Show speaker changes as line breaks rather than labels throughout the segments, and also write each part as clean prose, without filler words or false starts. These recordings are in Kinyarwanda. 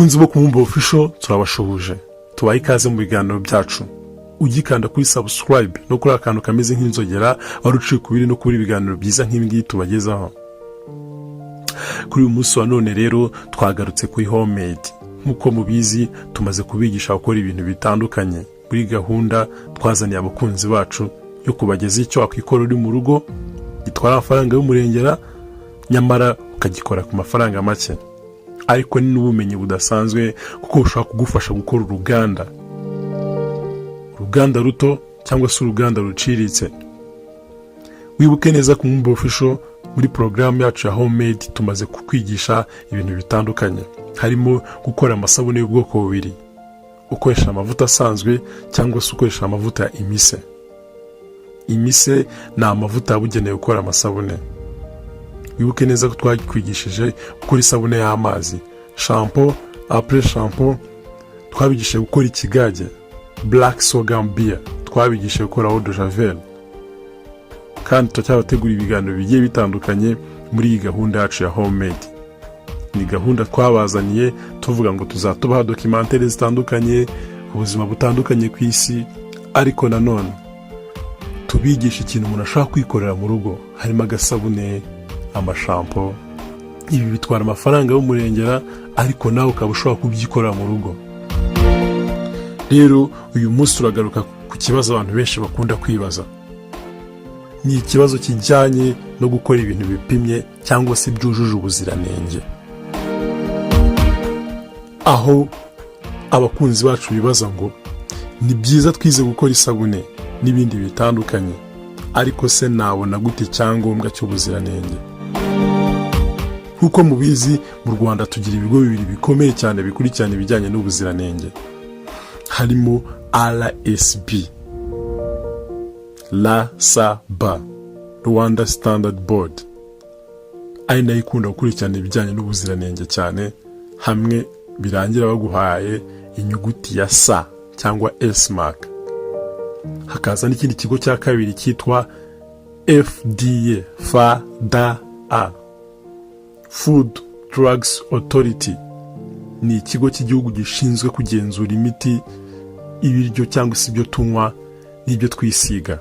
bakunzi bo kumumba official turabashoboje tubaye ikaze mu biganiro byacu ugikanda kuri subscribe no kuri akantu kameze nk'inzogera waruciye kubiri no kuri ibiganiro byiza nk'ibingi tubagezaho. Kuri uyu munsi wa none rero twagarutse kuri homemade. Nkuko mubizi tumaze kubigisha gukora ibintu bitandukanye muri gahunda twazaniye abakunzi bacu yo kubageza icyo akwikora uri mu rugo gitwara amafaranga y'umurengera nyamara ukagikora ku mafaranga make, ariko ni n'ubumenyi budasanzwe kuko ushaka kugufasha gukora uruganda ruto cyangwa se uruganda ruciritse. Wibuke neza ku Mumba Official muri program yacu ya homemade tumaze kukwigisha ibintu bitandukanye, harimo gukora amasabune y'ubwoko bubiri, ukoresha amavuta asanzwe cyangwa se ukoresha amavuta ya imise. Imise ni amavuta yabugenewe gukora amasabune. Wibuke neza ko twakwigishije gukora isabune y'amazi, shampoo, après shampoo, twabigishije gukora ikigage, black sorghum beer, twabigishije gukora eau de javel. Kandi tujyabategura ibiganiro bigiye bitandukanye muri iyi gahunda yacu ya homemade. Ni gahunda twabazaniye tuvuga ngo tuzatubaha documentaire zitandukanye ubuzima butandukanye ku isi, ariko nanone tubigisha ikintu umuntu ashaka kwikorera mu rugo, harimo agasabune, amashampo. Ibi bitwara amafaranga y'umurengera ariko nawe ukaba ushobora kubyikorera mu rugo. Rero uyu munsi turagaruka ku kibazo abantu benshi bakunda kwibaza. Ni ikibazo kijyanye no gukora ibintu bipimye cyangwa se byujuje ubuziranenge. Aho abakunzi bacu bibaza ngo ni byiza twize gukora isabune n'ibindi bitandukanye, ariko se nabona gute icyangombwa cy'ubuziranenge? Kuko mubizi mu Rwanda tugira ibigo bibiri bikomeye cyane bikurikirana ibijyanye n'ubuziranenge, harimo RSB, RSAB, Rwanda Standard Board, ari nayo ikunda gukurikirana ibijyanye n'ubuziranenge cyane, hamwe birangira baguhaye inyuguti ya S cyangwa S mark. Hakaza n'ikindi kigo cya kabiri cyitwa FDA, Food Drugs Authority. Ni ikigo cy'igihugu gishinzwe kugenzura imiti, ibiryo cyangwa se ibyo tunywa n'ibyo twisiga.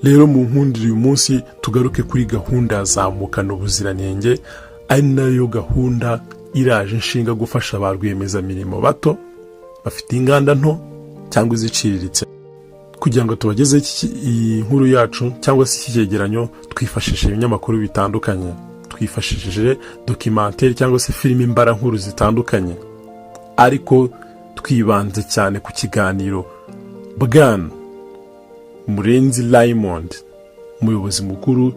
Rero mu nkundira uyu munsi tugaruke kuri gahunda ya zamukana ubuziranenge, ari nayo gahunda iraje inshinga gufasha ba rwiyemezamirimo bato bafite inganda nto cyangwa iziciriritse. Kugira ngo tubageze iyi nkuru yacu cyangwa se iki cyegeranyo twifashishije ibinyamakuru bitandukanye, twifashishije documentaire cyangwa se filime mbara nkuru zitandukanye, ariko twibanze cyane ku kiganiro Bwana Murenzi Raymond, umuyobozi mukuru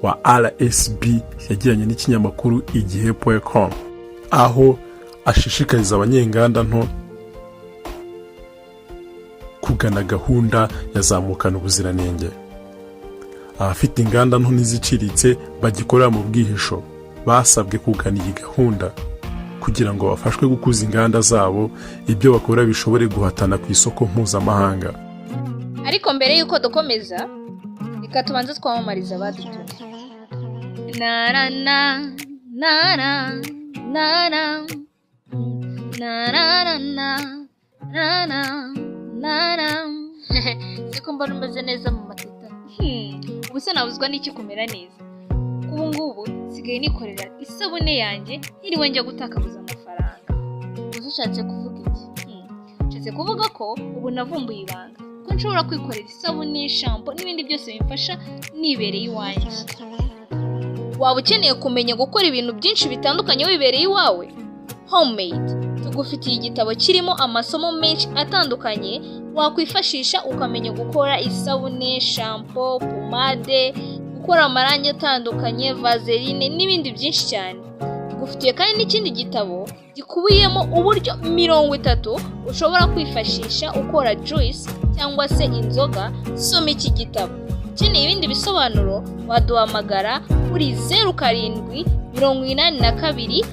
wa RSB, yagiranye n'ikinyamakuru igihe.com, aho ashishikariza abanyenganda nto kugana gahunda yazamukana ubuziranenge. Abafite inganda nto n'iziciriritse bagikorera mu bwihisho basabwe kugana iyi gahunda kugira ngo bafashwe gukuza inganda zabo, ibyo bakora bishobore guhatana ku isoko mpuzamahanga.
Ariko mbere yuko dukomeza, reka tubanze twamamariza abadutumye. Na na na na na na na na na na na. Siko mbona umeze neza mu matita. Ubuse nabuzwa n'iki kumera neza. Ubu ngubu sigaye nikorera isabune yanjye ntiriwe njya gutakabuza amafaranga. Uzashatse kuvuga iki? Nshatse kuvuga ko ubu navumbuye ibanga ko nshobora kwikorera isabune, shampoo n'ibindi byose bimfasha nibereye iwanjye. Waba ukeneye kumenya gukora ibintu byinshi bitandukanye wibereye iwawe? Homemade tugufitiye igitabo kirimo amasomo menshi atandukanye wakwifashisha ukamenya gukora isabune, shampoo, pomade, gukora amarangi atandukanye, vaseline n'ibindi byinshi cyane. Tugufitiye kandi n'ikindi gitabo gikubiyemo uburyo 30 ushobora kwifashisha ukora juice cyangwa se inzoga. Soma iki gitabo. Ukeneye ibindi bisobanuro waduhamagara kuri 0782 80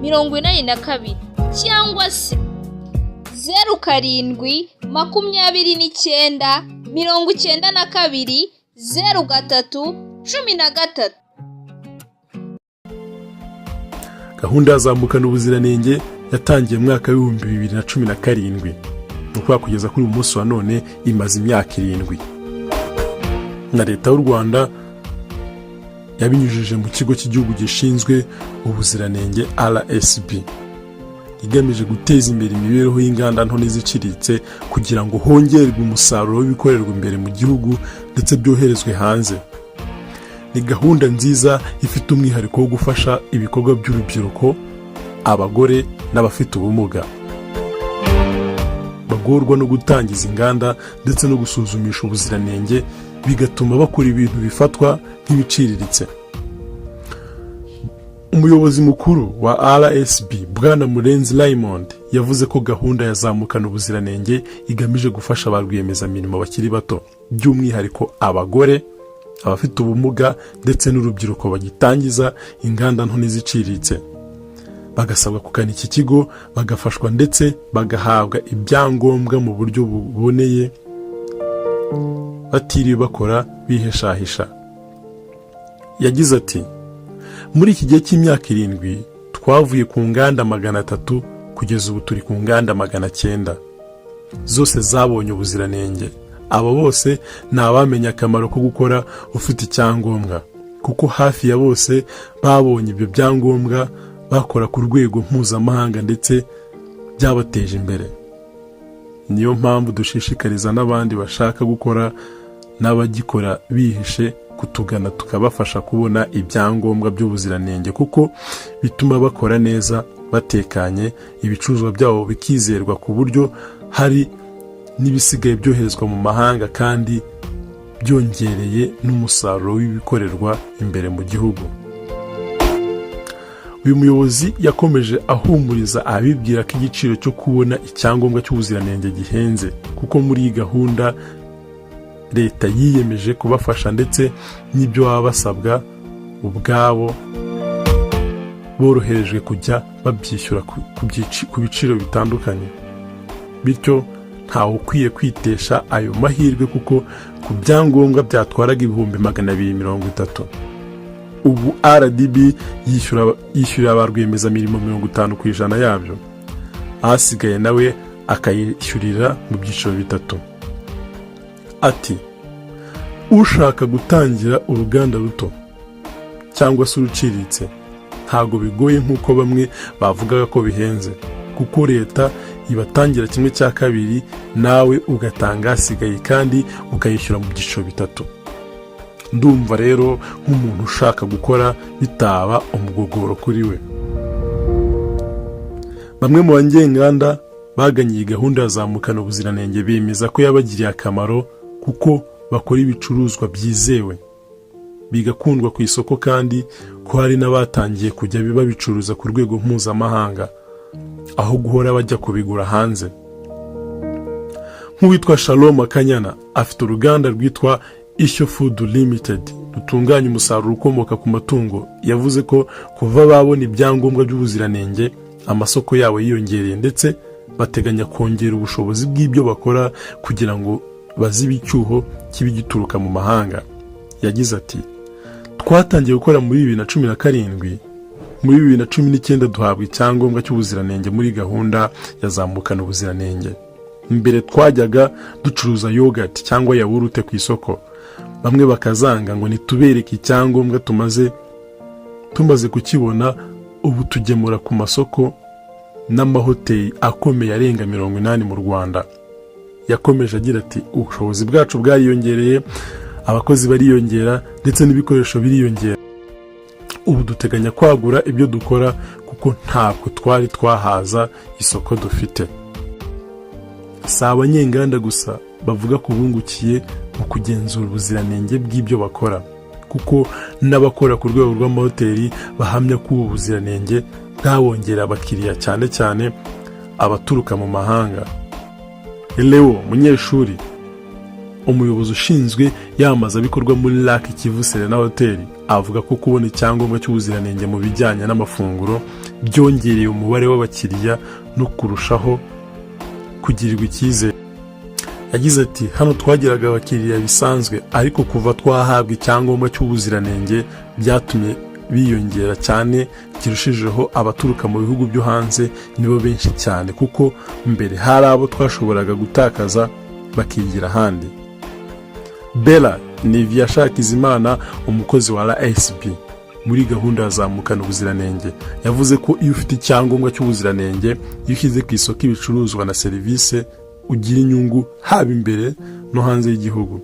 20 cyangwa se 0729 92 03 13.
Gahunda yazamukana ubuziranenge yatangiye mu mwaka w'ibihumbi 2017, nuko kugeza kuri uyu munsi wa none imaze imyaka 7. Na leta y'u Rwanda yabinyujije mu kigo cy'igihugu gishinzwe ubuziranenge RSB, igamije guteza imbere imibereho y'inganda nto n'iziciriritse kugira ngo hongerwe umusaruro w'ibikorerwa imbere mu gihugu ndetse byoherezwe hanze. Ni gahunda nziza ifite umwihariko wo gufasha ibikorwa by'urubyiruko, abagore n'abafite ubumuga bagorwa no gutangiza inganda ndetse no gusuzumisha ubuziranenge, bigatuma bakora ibintu bifatwa nk'ibiciriritse. Umuyobozi mukuru wa RSB Bwana Murenzi Raymond yavuze ko gahunda yazamukana ubuziranenge igamije gufasha ba rwiyemezamirimo bakiri bato, by'umwihariko abagore, abafite ubumuga ndetse n'urubyiruko bagitangiza inganda nto n'iziciriritse. Bagasabwa kugana iki kigo bagafashwa ndetse bagahabwa ibyangombwa mu buryo buboneye, batiriwe bakora biheshahisha. Yagize ati, muri iki gihe cy'imyaka 7 twavuye ku nganda 300 kugeza ubu turi ku nganda 900, zose zabonye ubuziranenge. Aba bose ni abamenye akamaro ko gukora ufite icyangombwa, kuko hafi ya bose babonye ibyo byangombwa bakora ku rwego mpuzamahanga ndetse byabateje imbere. Niyo mpamvu dushishikariza n'abandi bashaka gukora n'abagikora bihishe kutugana tukabafasha kubona ibyangombwa by'ubuziranenge, kuko bituma bakora neza batekanye, ibicuruzwa byabo bikizerwa ku buryo hari n'ibisigaye byoherezwa mu mahanga kandi byongereye n'umusaruro w'ibikorerwa imbere mu gihugu. Uyu muyobozi yakomeje ahumuriza abibwira ko igiciro cyo kubona icyangombwa cy'ubuziranenge gihenze, kuko muri iyi gahunda leta yiyemeje kubafasha ndetse n'ibyo baba basabwa ubwabo boroherejwe kujya babyishyura ku biciro bitandukanye. Bityo ntawe ukwiye kwitesha ayo mahirwe, kuko ku byangombwa byatwaraga 230,000, ubu RDB yishyura ba rwiyemezamirimo 50% yabyo, ahasigaye nawe akayishyurira mu byiciro 3. Ati, ushaka gutangira uruganda ruto cyangwa se uruciriritse ntago bigoye nk'uko bamwe bavugaga ko bihenze, kuko leta ibatangira 1/2 nawe ugatanga hasigaye kandi ukayishyura mu byiciro 3. Ndumva rero nk'umuntu ushaka gukora bitaba umugogoro kuri we. Bamwe mu banyenganda baganyiye gahunda yazamukana ubuziranenge bemeza ko yabagiriye akamaro, kuko bakora ibicuruzwa byizewe bigakundwa ku isoko, kandi ko hari n'abatangiye kujya babicuruza ku rwego mpuzamahanga aho guhora bajya kubigura hanze. Nk'uwitwa Shalom Kanyana afite uruganda rwitwa Ishyo Food Limited rutunganya umusaruro ukomoka ku matungo. Yavuze ko kuva babona ibyangombwa by'ubuziranenge amasoko yabo yiyongereye, ndetse bateganya kongera ubushobozi bw'ibyo bakora kugira ngo bazibe icyuho kibigituruka mu mahanga. Yagize ati, twatangiye gukora muri 2017, muri 2019 duhabwa icyangombwa cy'ubuziranenge muri gahunda yazamukana ubuziranenge. Mbere twajyaga ducuruza yogurt cyangwa yawurute ku isoko, bamwe bakazanga ngo nitubereke icyangombwa tumaze kukibona. Ubu tugemura ku masoko n'amahoteli akomeye arenga 80 mu Rwanda. Yakomeje agira ati, ubushobozi bwacu bwariyongereye, abakozi bariyongera ndetse n'ibikoresho biriyongera. Ubu duteganya kwagura ibyo dukora, kuko ntabwo twari twahaza isoko dufite. Si abanyenganda gusa bavuga ko bungukiye mu kugenzura ubuziranenge bw'ibyo bakora, kuko n'abakora ku rwego rw'amahoteli bahamya ko ubu buziranenge bwabongerera abakiriya, cyane cyane abaturuka mu mahanga. Leo Munyeshuri, umuyobozi ushinzwe yamazabikorwa muri Lac Kivu Serena Hotel, avuga ko kubona icyangombwa cy'ubuziranenge mu bijyanye n'amafunguro byongereye umubare w'abakiriya no kurushaho kugirirwa icyizere. Yagize ati, hano twagiraga abakiriya bisanzwe, ariko kuva twahabwa icyangombwa cy'ubuziranenge byatumye biyongera cyane, kirushijeho abaturuka mu bihugu byo hanze nibo benshi cyane, kuko mbere hari abo twashoboraga gutakaza bakigira ahandi. Bella ni Hakizimana, umukozi wa RSB muri gahunda ya zamukana ubuziranenge, yavuze ko iyo ufite icyangombwa cy'ubuziranenge, iyo ushyize ku isoko ibicuruzwa na serivisi, ugira inyungu haba imbere no hanze y'igihugu.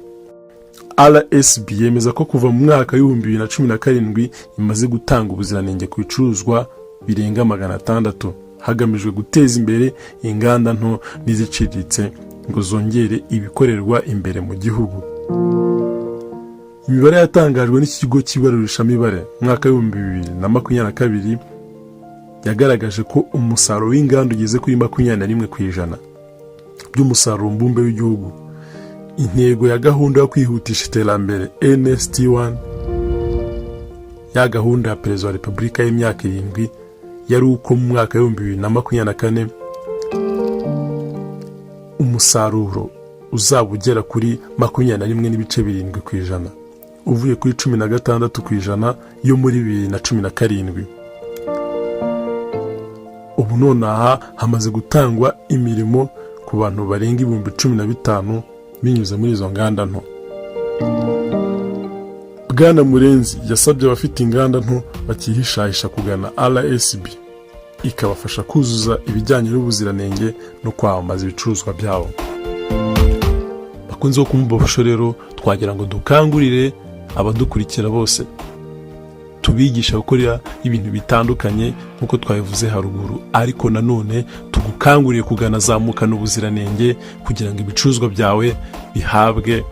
RSB yemeza ko kuva mu mwaka w'ibihumbi 2017 imaze gutanga ubuziranenge ku bicuruzwa birenga 600 hagamijwe guteza imbere inganda nto n'iziciriritse ngo zongere ibikorerwa imbere mu gihugu. Imibare yatangajwe n'iki kigo cy'ibarurishamibare mu mwaka w'ibihumbi 2022 yagaragaje ko umusaruro w'inganda ugeze kuri 21% by'umusaruro mbumbe w'igihugu. Intego ya gahunda yo kwihutisha iterambere NST1 ya gahunda ya Perezida wa Repubulika y'imyaka 7 yari uko mu mwaka wa 2024 umusaruro uzaba ugera kuri 21.7% uvuye kuri 16% yo muri 2017. Ubu nonaha hamaze gutangwa imirimo ku bantu barenga 15,000 binyuze muri izo nganda nto. Bwana Murenzi yasabye abafite inganda nto bakihishahisha kugana RSB ikabafasha kuzuza ibijyanye n'ubuziranenge no kwamamaza ibicuruzwa byabo. Bakunze kumubofasho rero twagira ngo dukangurire abadukurikira bose, tubigisha gukora ibintu bitandukanye nkuko twabivuze haruguru, ariko nanone tugukanguriye kugana zamukana ubuziranenge kugira ngo ibicuruzwa byawe bihabwe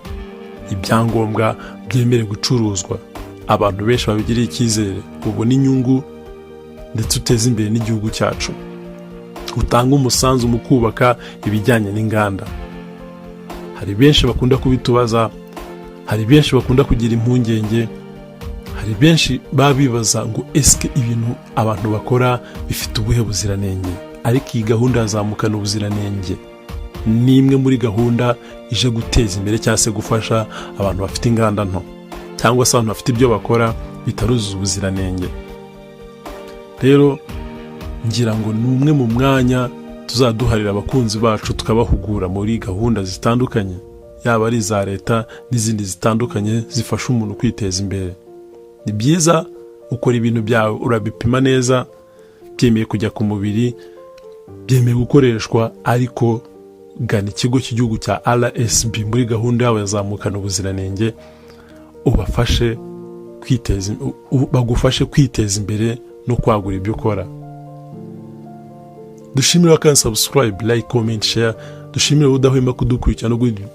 ibyangombwa byemere gucuruzwa, abantu benshi babigiriye icyizere, ubona inyungu ndetse uteze imbere n'igihugu cyacu, utanga umusanzu mu kubaka ibijyanye n'inganda. Hari benshi bakunda kubitubaza, hari benshi bakunda kugira impungenge, hari benshi babibaza ngo eske ibintu abantu bakora bifite ubuhe buziranenge. Ariko iyi gahunda yazamukana ubuziranenge ni imwe muri gahunda ije guteza imbere cyangwa se gufasha abantu bafite inganda nto cyangwa se abantu bafite ibyo bakora bitaruzuza ubuziranenge. Rero ngira ngo ni umwe mu mwanya tuzaduharira abakunzi bacu tukabahugura muri gahunda zitandukanye, yaba ari za leta n'izindi zitandukanye zifasha umuntu kwiteza imbere. Ni byiza ukora ibintu byawe urabipima neza, byemeye kujya ku mubiri, byemeye gukoreshwa, ariko gana ikigo cy'igihugu cya RSB muri gahunda yawe yazamukana ubuziranenge, ubafashe bagufashe kwiteza imbere no kwagura ibyo ukora. Dushimira kandi subscribe, like, comment, share. Dushimira udahwema kudukurikira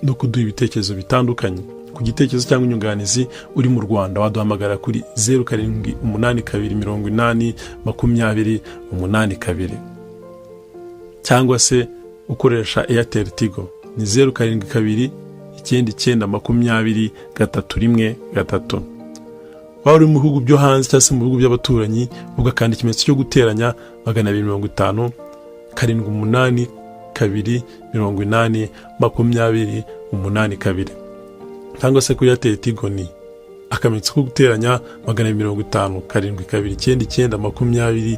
no kuduha ibitekerezo bitandukanye. Ku gitekerezo cyangwa inyunganizi uri mu Rwanda waduhamagara kuri 0782802082 cyangwa se ukoresha Airtel Tigo ni 0729902031. Waba uri mu bihugu byo hanze cyangwa se mu bihugu by'abaturanyi ugakanda ikimenyetso cyo guteranya 250 782 80 20 cyangwa se kuri Airtel Tigo ni akamenyetso ko guteranya 250 72990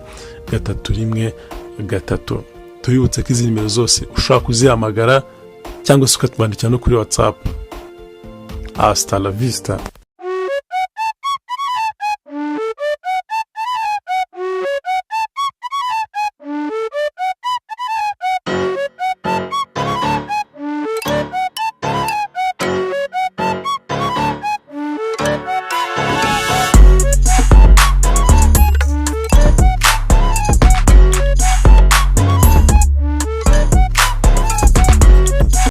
20 Tubibutse ko izi nimero zose ushobora kuzihamagara cyangwa se ukatwandikira no kuri WhatsApp. Hasta la vista.